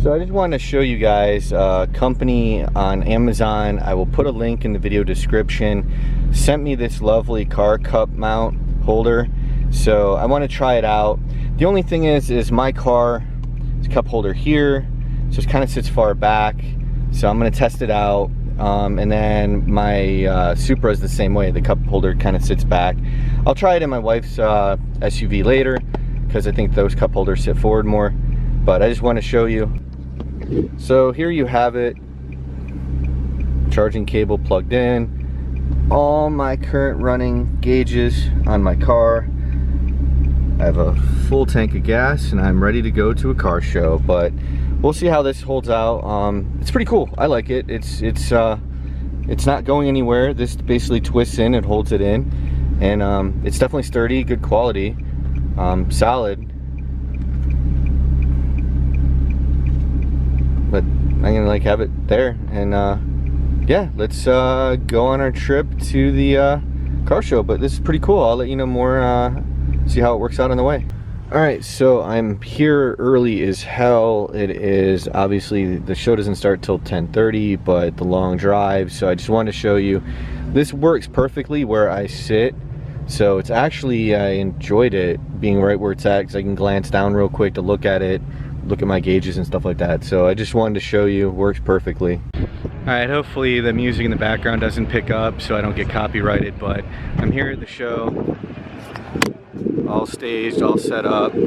So I just wanted to show you guys a company on Amazon. I will put a link in the video description. Sent me this lovely car cup mount holder. So I want to try it out. The only thing is my car, it's a cup holder here, so it kind of sits far back. So I'm going to test it out. And then my Supra is the same way. The cup holder kind of sits back. I'll try it in my wife's SUV later, because I think those cup holders sit forward more. But I just want to show you. So here you have it. Charging cable plugged in. All my current running gauges on my car. I have a full tank of gas and I'm ready to go to a car show, but we'll see how this holds out. It's pretty cool. I like it. It's not going anywhere. This basically twists in and holds it in, and it's definitely sturdy, good quality, solid. But I'm gonna like have it there, and yeah, let's go on our trip to the car show. But this is pretty cool. I'll let you know more. See how it works out on the way. Alright, so I'm here early as hell. It is obviously, the show doesn't start till 10:30, but the long drive, so I just wanted to show you. This works perfectly where I sit, so it's actually, I enjoyed it being right where it's at, because I can glance down real quick to look at it, look at my gauges and stuff like that. So I just wanted to show you, works perfectly. Alright, hopefully the music in the background doesn't pick up so I don't get copyrighted, but I'm here at the show. All staged, all set up. But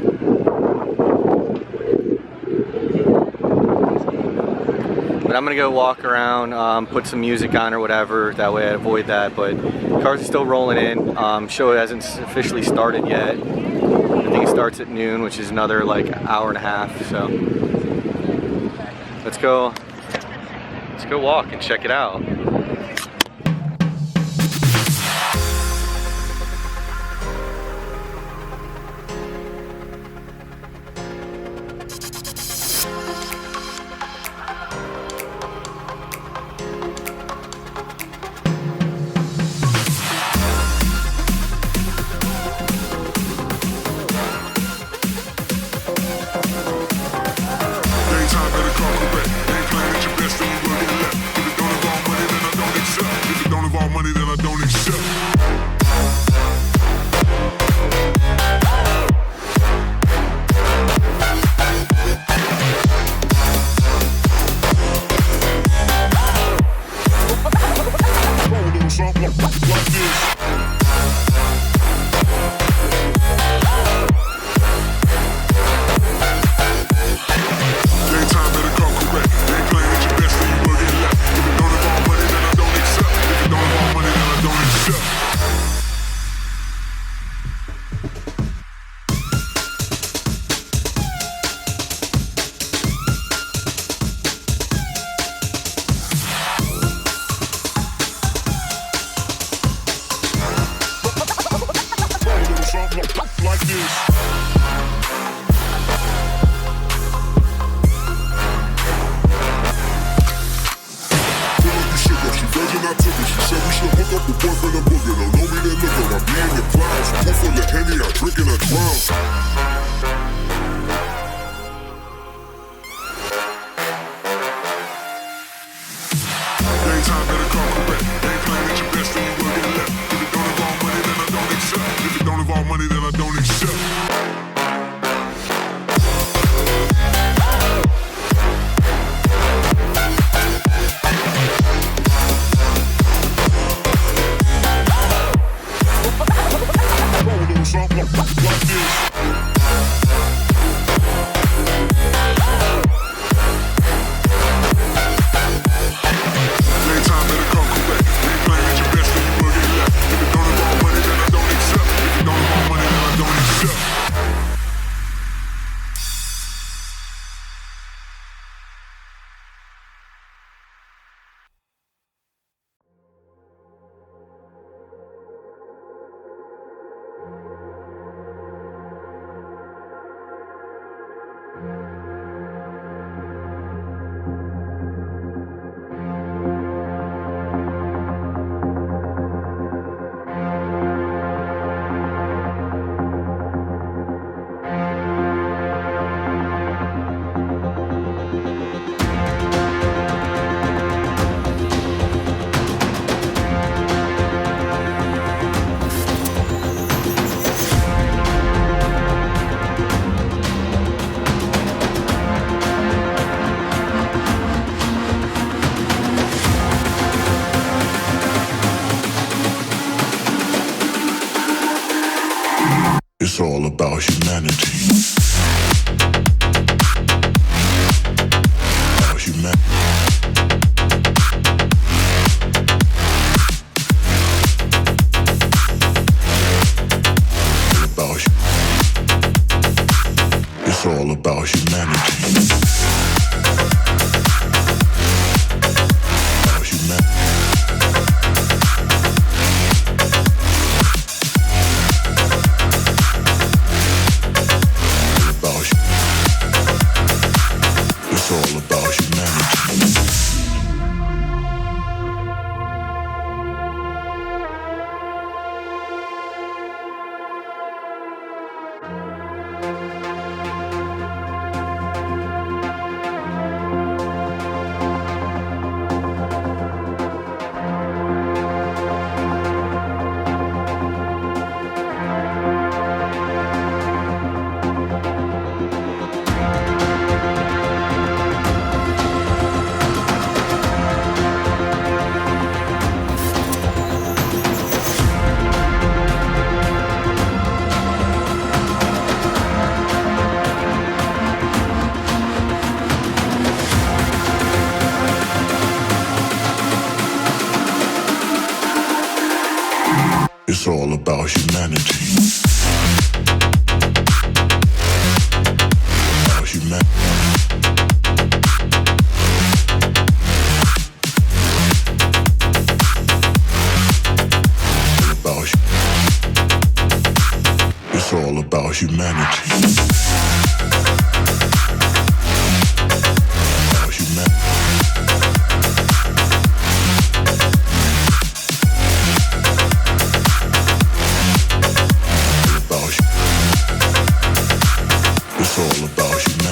I'm gonna go walk around, put some music on or whatever, that way I avoid that. But cars are still rolling in. Show hasn't officially started yet. I think it starts at noon, which is another like hour and a half. So let's go walk and check it out. Like this. It's all about humanity. About humanity. It's all about humanity. About humanity. It's all about humanity.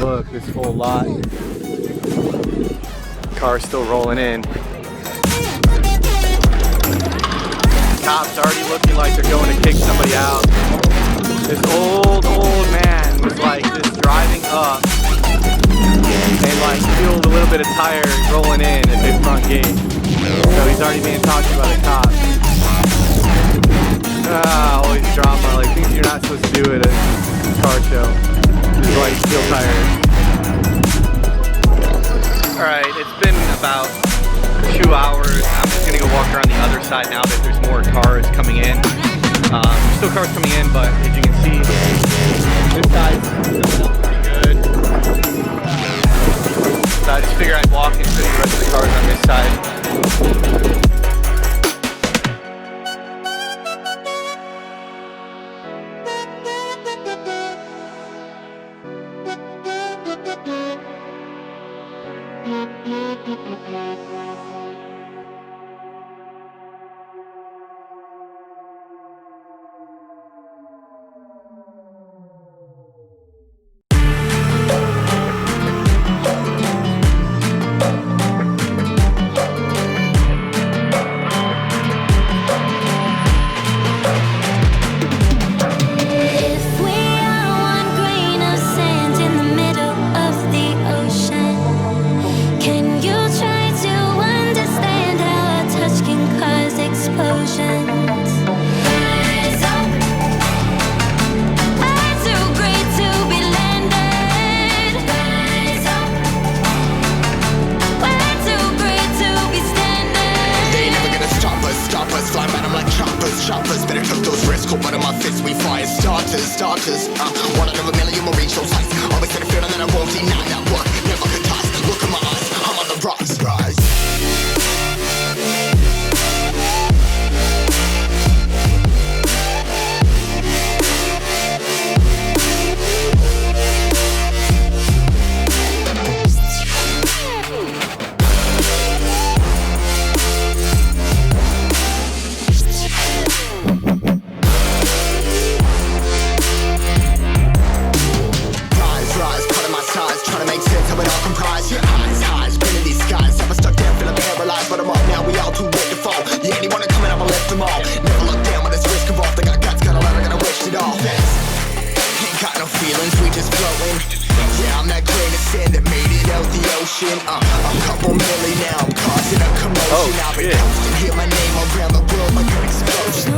Look, this whole lot. Car's still rolling in. Cops already looking like they're going to kick somebody out. This old man was like just driving up and like peeled a little bit of tire rolling in at his front gate. So he's already being talked to by the cops. Always drama, like things you're not supposed to do at a car show. Just like steel tires. Alright, it's been about 2 hours. I'm just gonna go walk around the other side now that there's more cars coming in. There's still cars coming in, but as you can see, this side's filling up pretty good. So I just figured I'd walk and show you the rest of the cars on this side. choppers. Better took those risks, hold one of my fists, we fire starters. One out of a million will reach those heights. Always had a feeling that I won't deny that work. Never could toss, look in my eyes, I'm on the rise. A couple million now, I'm causing a commotion. I've been coasting, hear my name around the world like an explosion.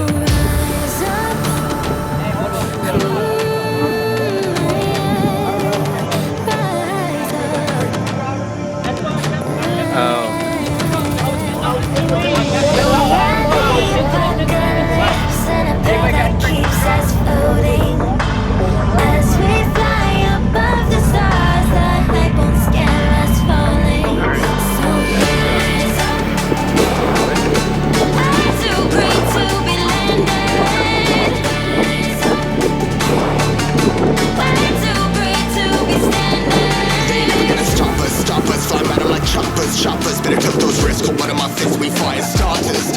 Choppers, better took those risks, hold one of my fists, we fire starters.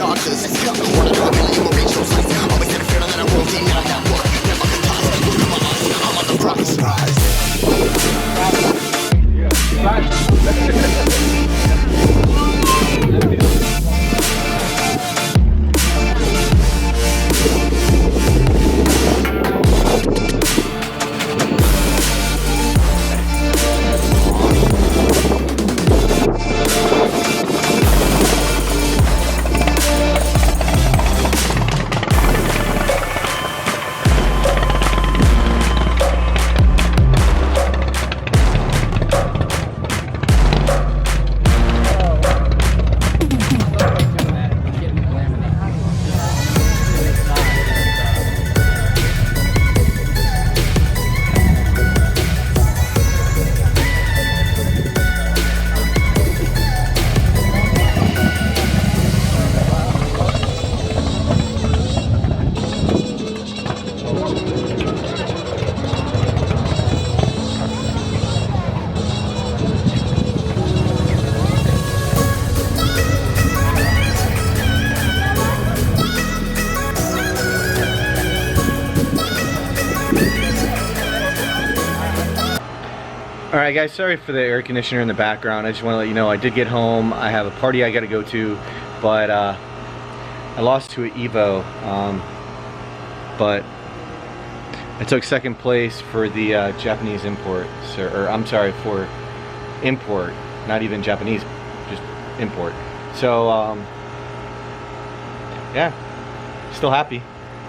One out of a million will reach those heights. Always had a feeling that I won't deny that work. Never could toss, look in my eyes, I'm on the rise. Alright guys, sorry for the air conditioner in the background. I just want to let you know I did get home. I have a party I got to go to, but I lost to an Evo, but I took second place for the Japanese import, or I'm sorry, for import, not even Japanese, just import. So yeah, still happy.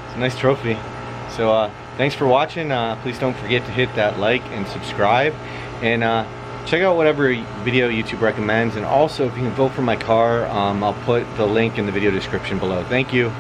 It's a nice trophy. So thanks for watching. Please don't forget to hit that like and subscribe, and check out whatever video YouTube recommends. And also, if you can vote for my car, I'll put the link in the video description below. Thank you.